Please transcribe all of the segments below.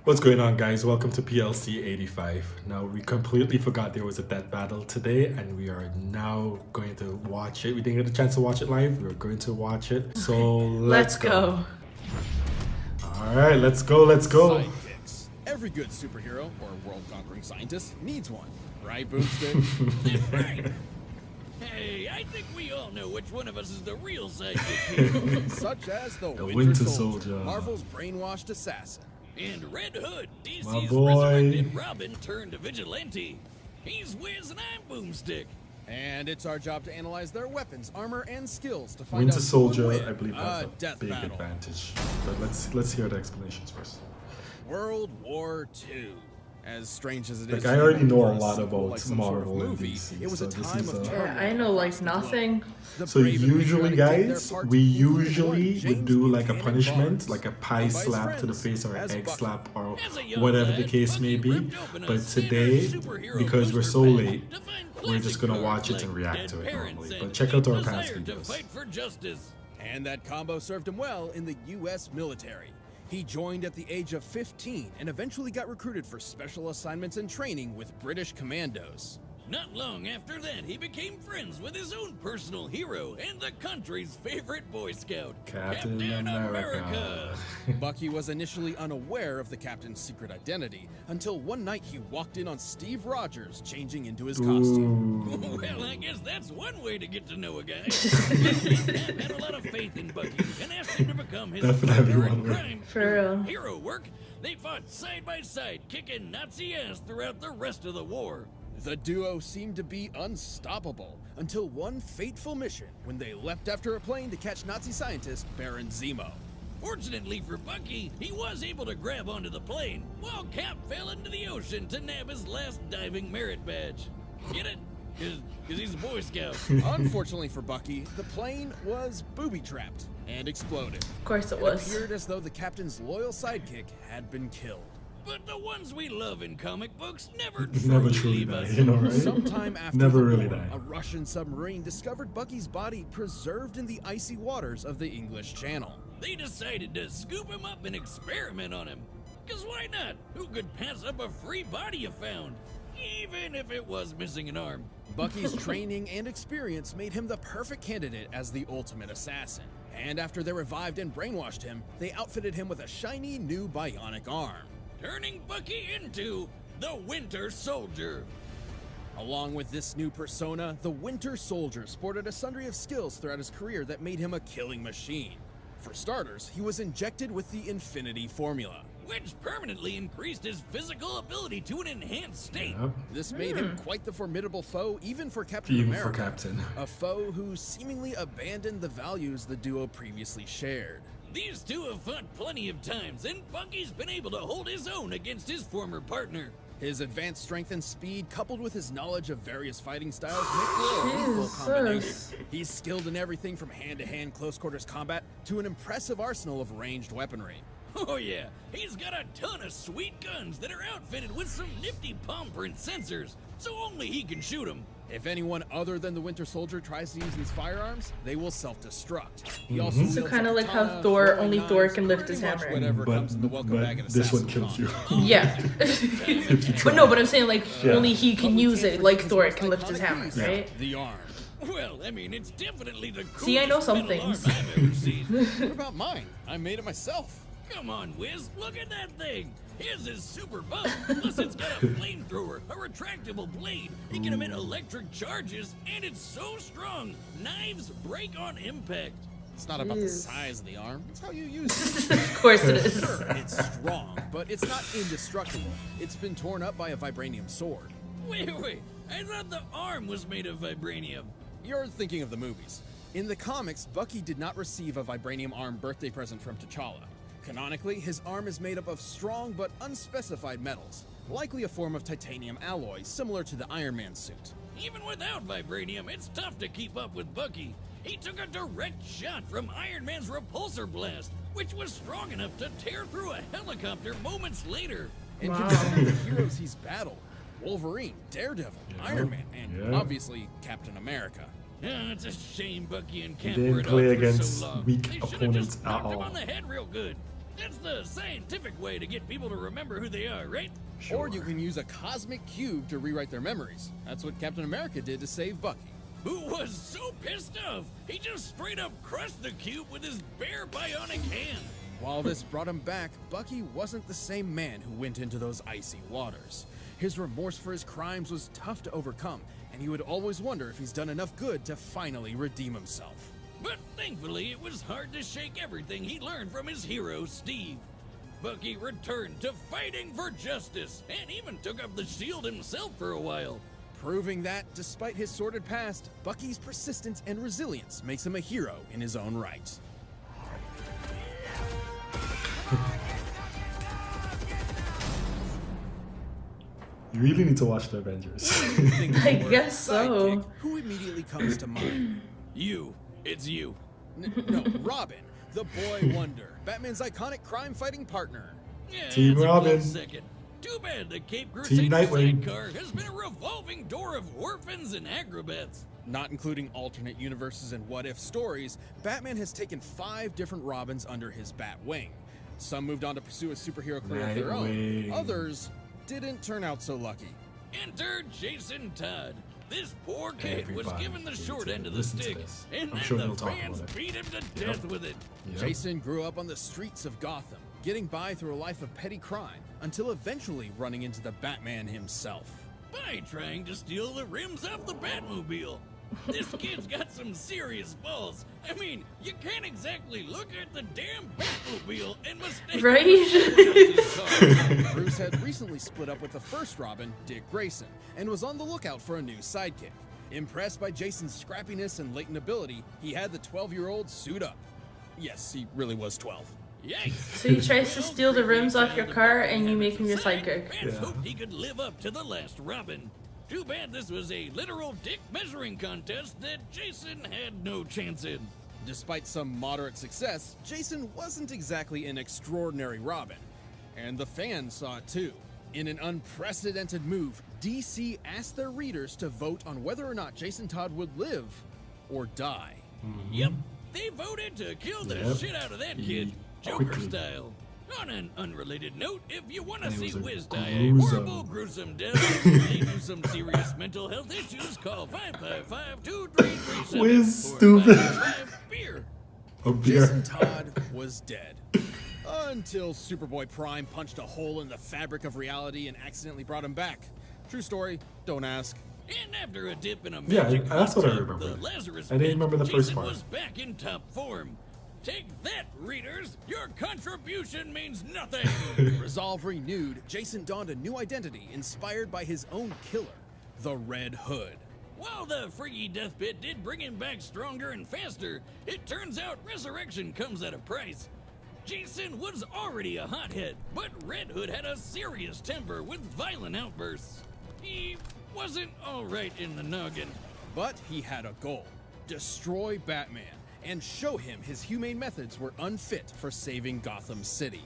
What's going on, guys? Welcome to PLC 85. Now, we completely forgot there was a death battle today, and we are now going to watch it. We didn't get a chance to watch it live. We're going to watch it. So let's go. All right, let's go. Sidekicks. Every good superhero or world-conquering scientist needs one, right, Boomstick? Right. Hey, I think we all know which one of us is the real sidekick here. Such as the Winter Soldier. Marvel's brainwashed assassin. And Red Hood, My DC's boy. resurrected Robin turned vigilante. He's Wiz and I'm Boomstick. And it's our job to analyze their weapons, armor, and skills to find Winter out Soldier, who would win I believe, has a death big battle. advantage. But let's hear the explanations first. World War II. As strange as it Like, is, I already know a for lot sequel, about like some sort of Marvel and movie, DC, it was so a this time is of a- turmoil Yeah, I know like across the globe. nothing. The So brave and usually, patriotic did their guys, part we to equal one usually would James do like a Buchanan punishment, Barnes. like a pie And vice slap to the friends, face or an as egg Bucky. slap or As a young whatever the lad, case may Bucky be. ripped open a But standard today, superhero because we're booster so pack late, to find we're just classic gonna cards watch it like and react dead to it parents normally. and But check out our desire past to videos. fight for justice. And that combo served him well in the U.S. military. He joined at the age of 15 and eventually got recruited for special assignments and training with British commandos. Not long after that, he became friends with his own personal hero and the country's favorite Boy Scout, Captain Captain America. Bucky was initially unaware of the captain's secret identity until one night he walked in on Steve Rogers changing into his costume. Ooh. Well, I guess that's one way to get to know a guy. Cap had a lot of faith in Bucky and asked him to become his Definitely partner in one way. crime. For real. Hero work, they fought side by side, kicking Nazi ass throughout the rest of the war. The duo seemed to be unstoppable until one fateful mission when they leapt after a plane to catch Nazi scientist Baron Zemo. Fortunately for Bucky, he was able to grab onto the plane, while Cap fell into the ocean to nab his last diving merit badge. Get it? Because he's a Boy Scout. Unfortunately for Bucky, the plane was booby-trapped and exploded. Of course it It was. appeared as though the captain's loyal sidekick had been killed. But the ones we love in comic books never Never truly truly leave die, us. you know, right? Sometime after Never the really war, die. a Russian submarine discovered Bucky's body preserved in the icy waters of the English Channel. They decided to scoop him up and experiment on him. Because why not? Who could pass up a free body you found? Even if it was missing an arm. Bucky's training and experience made him the perfect candidate as the ultimate assassin. And after they revived and brainwashed him, they outfitted him with a shiny new bionic arm. Turning Bucky into the Winter Soldier. Along with this new persona, the Winter Soldier sported a sundry of skills throughout his career that made him a killing machine. For starters, he was injected with the Infinity Formula. Which permanently increased his physical ability to an enhanced state. Yep. This made him quite the formidable foe even for Captain Even for America. Captain. A foe who seemingly abandoned the values the duo previously shared. These two have fought plenty of times, and Bucky's been able to hold his own against his former partner. His advanced strength and speed, coupled with his knowledge of various fighting styles, make for a lethal Jesus. combination. He's skilled in everything from hand-to-hand close-quarters combat to an impressive arsenal of ranged weaponry. Oh yeah, he's got a ton of sweet guns that are outfitted with some nifty palm print sensors, so only he can shoot them. If anyone other than the Winter Soldier tries to use these firearms, they will self-destruct. He also Mm-hmm. So wields kinda a like how katana, Thor- throwing only Thor knives, can lift pretty his much hammer. Whatever But, comes to the welcome bag and this one assassin kills you. con. Yeah. If you try. But no, but I'm saying like Yeah. only he But can we use can't it like forget his Thor most can lift his iconic hammer, piece, right? The arm. Well, I mean, it's definitely the coolest See, I know some metal things. arm I've ever seen. What about mine? I made it myself. Come on, Wiz, look at that thing. His is super buff. Plus, it's got a flamethrower, a retractable blade. It can emit electric charges, and it's so strong, knives break on impact. It's not about the Jeez. size of the arm, it's how you use it. Of course it is. Sure, it's strong, but it's not indestructible. It's been torn up by a vibranium sword. Wait, I thought the arm was made of vibranium. You're thinking of the movies. In the comics, Bucky did not receive a vibranium arm birthday present from T'Challa. Canonically, his arm is made up of strong but unspecified metals, likely a form of titanium alloy similar to the Iron Man suit. Even without vibranium, it's tough to keep up with Bucky. He took a direct shot from Iron Man's repulsor blast, which was strong enough to tear through a helicopter moments later. And Wow. consider the heroes he's battled: Wolverine, Daredevil, Iron Man, and Yeah. obviously Captain America. It's a shame Bucky and Cap didn't were at play odds for against so long. weak They should have opponents just at knocked him all. on the head real good. That's the scientific way to get people to remember who they are, right? Or you can use a cosmic cube to rewrite their memories. That's what Captain America did to save Bucky. Who was so pissed off, he just straight up crushed the cube with his bare bionic hand. While this brought him back, Bucky wasn't the same man who went into those icy waters. His remorse for his crimes was tough to overcome, and he would always wonder if he's done enough good to finally redeem himself. But thankfully, it was hard to shake everything he learned from his hero, Steve. Bucky returned to fighting for justice, and even took up the shield himself for a while. Proving that, despite his sordid past, Bucky's persistence and resilience makes him a hero in his own right. You really need to watch the Avengers. I guess so. Sidekick, who immediately comes to mind? You. It's you. No, Robin, the boy wonder, Batman's iconic crime-fighting partner. Yeah, Team that's a Robin. close second. Too bad the Cape Crusader Nightwing. sidecar has been a revolving door of orphans and acrobats. Not including alternate universes and what-if stories, Batman has taken 5 different Robins under his bat wing. Some moved on to pursue a superhero career of their own. Nightwing. Others didn't turn out so lucky. Enter Jason Todd. This poor kid was Everybody given the needs short to end of the listen to stick, this. and I'm then sure the they'll talk fans about it. beat him to death with it. Yep. Jason grew up on the streets of Gotham, getting by through a life of petty crime, until eventually running into the Batman himself. By trying to steal the rims off the Batmobile. This kid's got some serious balls. I mean, you can't exactly look at the damn Batmobile and mistake Right? it for someone else's car. Bruce had recently split up with the first Robin, Dick Grayson, and was on the lookout for a new sidekick. Impressed by Jason's scrappiness and latent ability, he had the 12-year-old suit up. Yes, he really was 12. Yikes. So he tries to steal the rims off your car and you make him your sidekick. Fans Yeah. hoped he could live up to the last Robin. Too bad this was a literal dick measuring contest that Jason had no chance in. Despite some moderate success, Jason wasn't exactly an extraordinary Robin. And the fans saw it too. In an unprecedented move, DC asked their readers to vote on whether or not Jason Todd would live or die. Yep, they voted to kill the Yep. shit out of that Ye- kid, Joker quickly. style. On an unrelated note, if you want to And it see was a Wiz die a gruesome- horrible, gruesome death, lead to some serious mental health issues, call 555-2337 Wiz, for stupid. 555 beer. A beer. Jason Todd was dead. Until Superboy Prime punched a hole in the fabric of reality and accidentally brought him back. True story, don't ask. And after a dip in a Yeah, magic that's what I tub, remember. the Lazarus I didn't pit, remember the first Jason part. was back in top form. Take that, readers! Your contribution means nothing! Resolve renewed, Jason donned a new identity inspired by his own killer, the Red Hood. While the freaky death pit did bring him back stronger and faster, it turns out resurrection comes at a price. Jason was already a hothead, but Red Hood had a serious temper with violent outbursts. He wasn't alright in the noggin. But he had a goal: destroy Batman and show him his humane methods were unfit for saving Gotham City.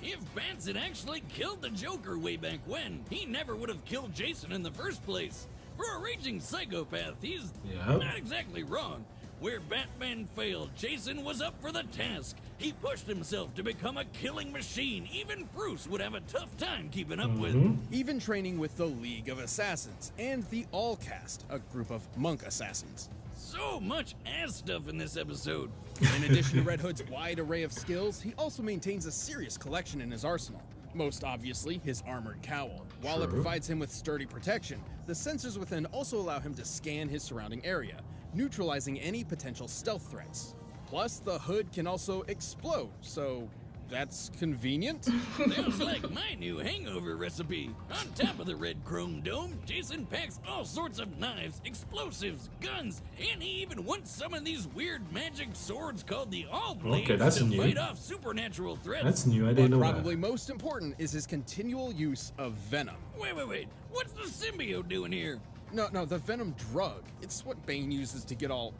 If Bats had actually killed the Joker way back when, he never would have killed Jason in the first place. For a raging psychopath, he's Yep. not exactly wrong. Where Batman failed, Jason was up for the task. He pushed himself to become a killing machine even Bruce would have a tough time keeping up with. Even training with the League of Assassins and the All Cast, a group of monk assassins. So much ass stuff in this episode. In addition to Red Hood's wide array of skills, he also maintains a serious collection in his arsenal. Most obviously, his armored cowl. While it True. provides him with sturdy protection, the sensors within also allow him to scan his surrounding area, neutralizing any potential stealth threats. Plus, the hood can also explode, so that's convenient. Sounds like my new hangover recipe. On top of the red chrome dome, Jason packs all sorts of knives, explosives, guns, and he even once summoned these weird magic swords called the All Blades Okay, that's to new. fight off supernatural threats. That's new. I But didn't know probably that. most important is his continual use of venom. Wait. What's the symbiote doing here? No, the venom drug. It's what Bane uses to get all,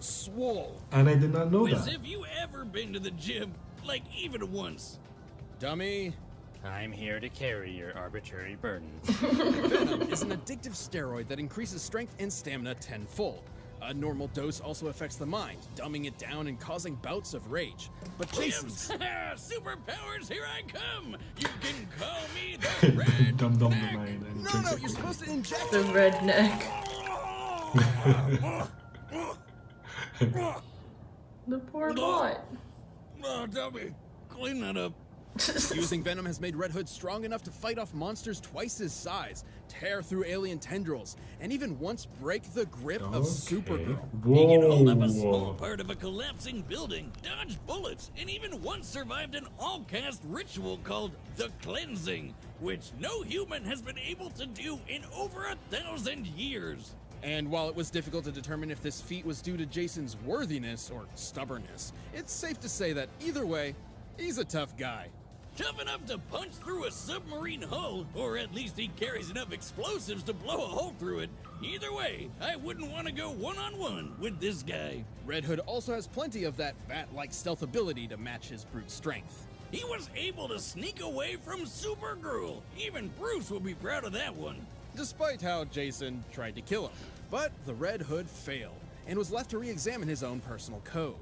swole. And I did not know Wiz, that. have you ever been to the gym? Like, even once? Dummy. I'm here to carry your arbitrary burdens. Venom is an addictive steroid that increases strength and stamina tenfold. A normal dose also affects the mind, dumbing it down and causing bouts of rage. But Jason's... Superpowers, here I come! You can call me the Red Dumb the Neck. mind and No, drinks no, it you're quickly. supposed to inject The redneck. The poor bot. Oh, Toby, clean that up. Using venom has made Red Hood strong enough to fight off monsters twice his size, tear through alien tendrils, and even once break the grip of Supergirl. He can hold up a small Whoa. part of a collapsing building, dodge bullets, and even once survived an all-caste ritual called the Cleansing, which no human has been able to do in over 1,000 years. And while it was difficult to determine if this feat was due to Jason's worthiness or stubbornness, it's safe to say that either way, he's a tough guy. Tough enough to punch through a submarine hull, or at least he carries enough explosives to blow a hole through it. Either way, I wouldn't want to go one-on-one with this guy. Red Hood also has plenty of that bat-like stealth ability to match his brute strength. He was able to sneak away from Supergirl. Even Bruce will be proud of that one. Despite how Jason tried to kill him. But the Red Hood failed, and was left to re-examine his own personal code.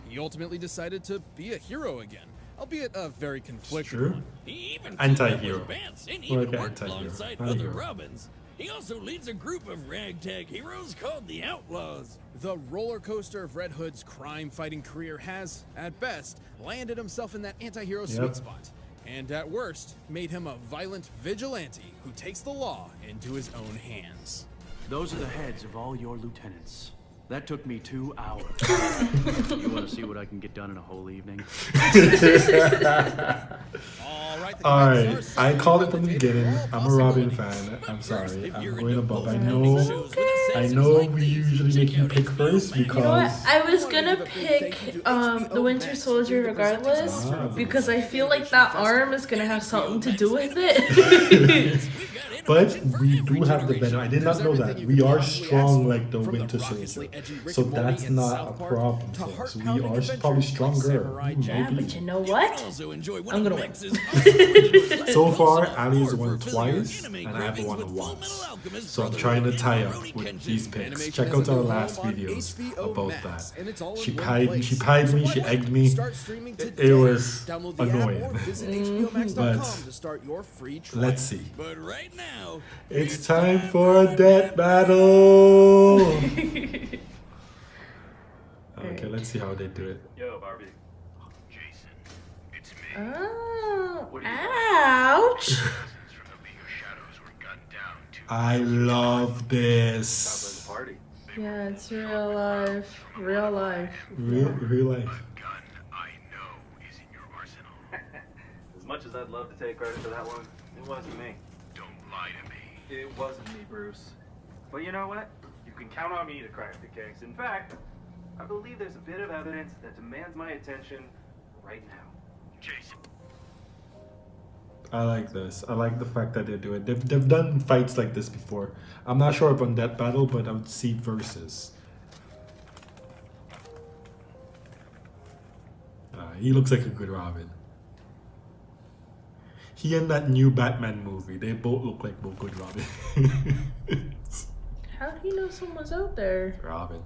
He ultimately decided to be a hero again, albeit a very conflicted Sure. one. He even Anti-hero. teamed up with Bats and Well, even okay, worked anti-hero. alongside Not a other hero. Robins. He also leads a group of ragtag heroes called the Outlaws. The roller coaster of Red Hood's crime-fighting career has, at best, landed himself in that anti-hero Yep. sweet spot, and at worst, made him a violent vigilante who takes the law into his own hands. Those are the heads of all your lieutenants. That took me 2 hours. You want to see what I can get done in a whole evening? Alright, I called it from the beginning. I'm a Robin fan. I'm sorry. I'm going above. I know we usually make you pick first You know what? because I was gonna pick the Winter Soldier regardless because I feel like that arm is gonna have something to do with it. but we do have the venom. I did not know that. We are strong like the Winter Soldier. So that's not a problem for us. We are probably stronger. Yeah, but you know what? Also enjoy one I'm of gonna win. Max's So far, awesome Ali has won sword for filling your twice, anime and I haven't cravings won with once. Fullmetal Alchemist So I'm Brotherhood trying to and tie up Rurouni with Kenshin. these picks. Animation Check has out a our new last home on videos HBO about Max, that. and it's all She in one pied place. me, she So why egged not? me. Start streaming It today. was Download the app annoying. or visit HBOmax.com But to start your free trial. let's see. But right now, It's time for a death battle! Okay, let's see how they do it. Yo, Barbie. Jason, it's me. Oh, ouch! Since removing your shadows were gunned down to I love Sounds this. like a party. Yeah, it's real life. Real life. Real life. gun I know is in your arsenal. As much as I'd love to take credit for that one, it wasn't me. Don't lie to me. It wasn't me, Bruce. But you know what? You can count on me to crack the case. In fact, I believe there's a bit of evidence that demands my attention right now. Jason, I like this. I like the fact that they do it. They've done fights like this before. I'm not sure about Death Battle, but I would see versus. He looks like a good Robin. He and that new Batman movie, they both look like both good Robin. How do you know someone's out there? Robin.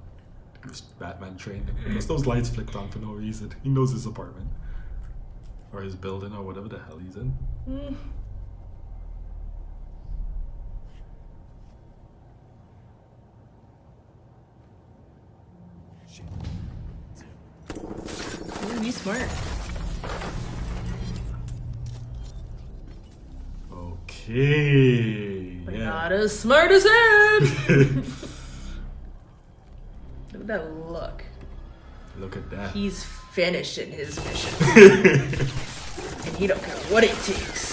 Batman trained him. Because those lights flicked on for no reason. He knows his apartment. Or his building, or whatever the hell he's in. Ooh, you smart. Okay. But Yeah. not as smart as him! Look at that look. Look at that. He's finishing his mission. And he don't care what it takes.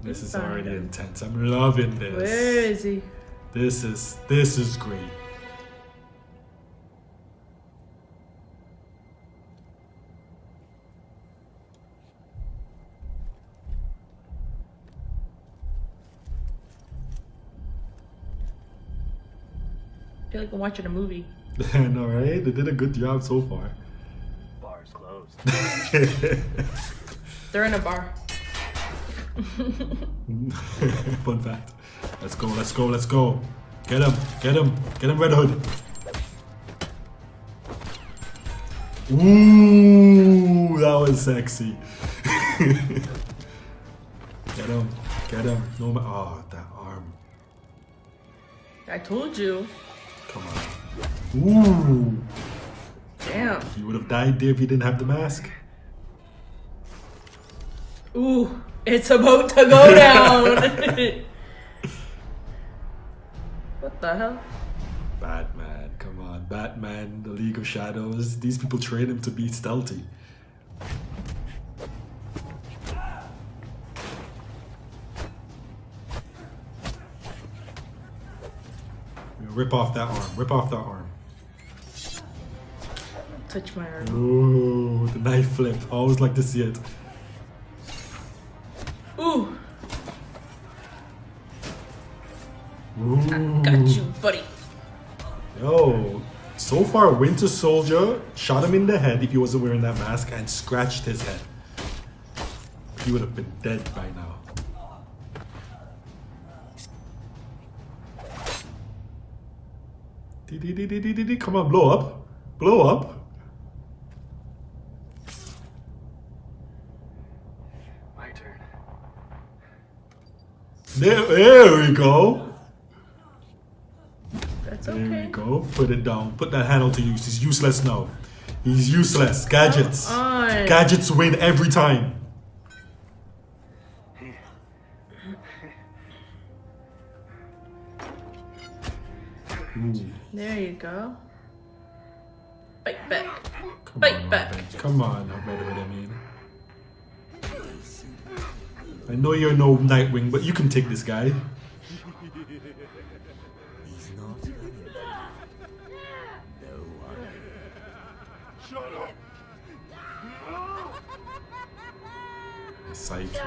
This is already intense. I'm loving this. Where is he? This is great. feel like I'm watching a movie. I know, right? They did a good job so far. Bar's closed. They're in a bar. Fun fact. Let's go, let's go, let's go. Get him, get him, get him, Red Hood. Ooh, that was sexy. Get him, get him. No, oh, that arm. I told you. Come on. Ooh. Damn. You would have died there if you didn't have the mask. Ooh, it's about to go down. What the hell? Batman, come on. Batman, the League of Shadows. These people train him to be stealthy. Rip off that arm. Rip off that arm. Touch my arm. Ooh, the knife flip. I always like to see it. Ooh. Ooh. Got you, buddy. Yo, so far Winter Soldier shot him in the head if he wasn't wearing that mask and scratched his head. He would have been dead by now. Come on, blow up. Blow up. My turn. There we go. That's There we okay. go. Put it down. Put that handle to use. He's useless now. He's useless. Gadgets. On. Gadgets win every time. Ooh. There you go. Fight back. Come Fight on, back. Robin. Come on, Robin, I mean. I know you're no Nightwing, but you can take this guy. Psyche.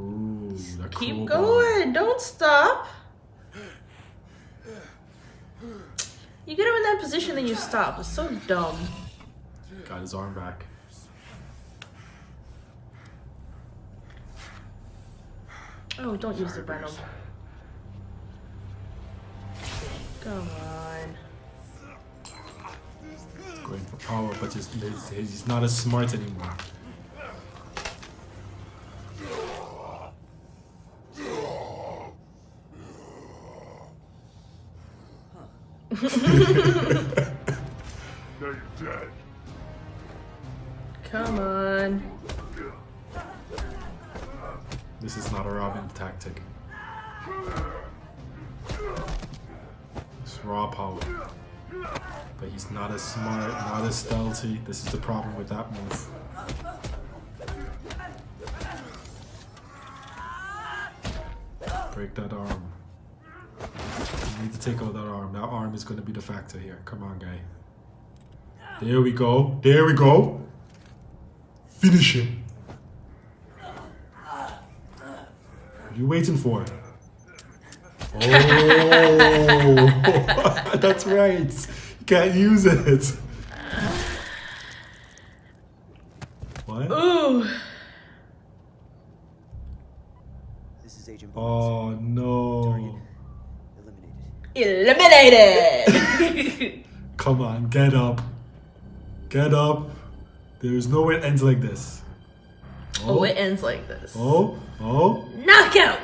Ooh, the Keep crowbar. going. Don't stop. You get him in that position, then you stop. It's so dumb. Got his arm back. Oh, don't use the venom. Come on. Going for power, but he's not as smart anymore. Now you're dead. Come on. This is not a Robin tactic. It's raw power. But he's not as smart, not as stealthy. This is the problem with that move. Break that arm. You need to take out that arm. That arm is going to be the factor here. Come on, guy. There we go. There we go. Finish him. What are you waiting for? Oh, that's right. You can't use it. What? Ooh. This is Agent Barnes. Oh no. Eliminated. Eliminated. Come on, get up. Get up. There's no way it ends like this. Oh, it ends like this. Oh, oh. Knockout.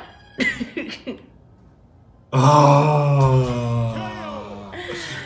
Ah.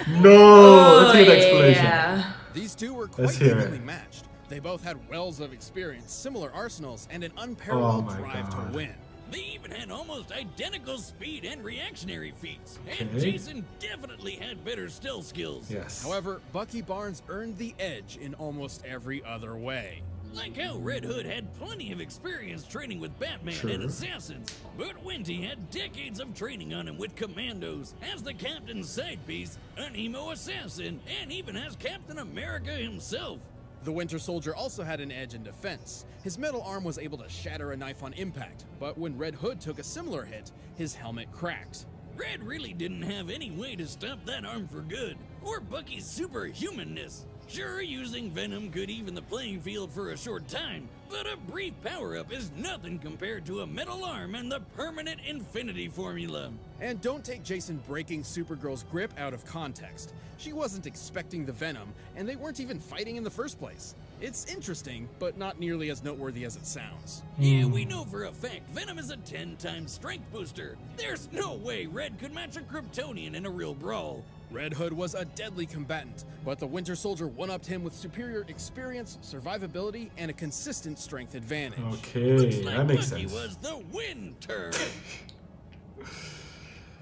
No. Let's hear the explanation. Yeah. These two were Let's quite hear it. evenly matched. They both had wells of experience, similar arsenals, and an Oh unparalleled my drive God. to win. They even had almost identical speed and reactionary feats. And Okay. Jason definitely had better stealth skills. Yes. However, Bucky Barnes earned the edge in almost every other way. Like how Red Hood had plenty of experience training with Batman Sure. and assassins, but Winty had decades of training on him with commandos, as the captain's side piece, an emo assassin, and even as Captain America himself. The Winter Soldier also had an edge in defense. His metal arm was able to shatter a knife on impact, but when Red Hood took a similar hit, his helmet cracked. Red really didn't have any way to stop that arm for good, or Bucky's superhumanness. Sure, using Venom could even the playing field for a short time, but a brief power-up is nothing compared to a metal arm and the permanent Infinity Formula. And don't take Jason breaking Supergirl's grip out of context. She wasn't expecting the Venom, and they weren't even fighting in the first place. It's interesting, but not nearly as noteworthy as it sounds. Yeah, we know for a fact Venom is a 10-time strength booster. There's no way Red could match a Kryptonian in a real brawl. Red Hood was a deadly combatant, but the Winter Soldier one-upped him with superior experience, survivability, and a consistent strength advantage. Okay, Looks like that makes Bucky sense. was the winter.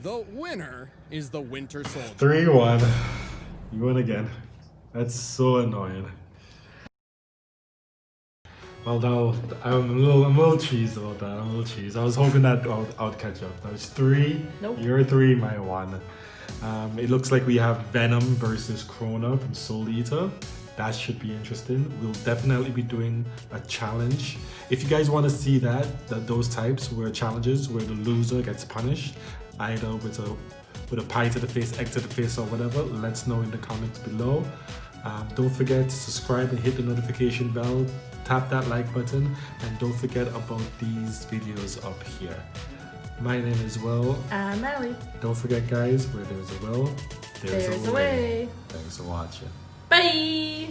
The winner is the Winter Soldier. 3-1. You win again. That's so annoying. Well, now I'm a little cheesed about that. I'm a little cheesed. I was hoping that I would catch up. That was 3. Nope. You're 3, my 1. It looks like we have Venom versus Krona from Soul Eater. That should be interesting. We'll definitely be doing a challenge. If you guys want to see those types where challenges where the loser gets punished, either with a pie to the face, egg to the face, or whatever, let's know in the comments below. Don't forget to subscribe and hit the notification bell. Tap that like button, and don't forget about these videos up here. My name is Will. I'm Allie. Don't forget, guys, where there's a will, there's a way. Thanks for watching. Bye.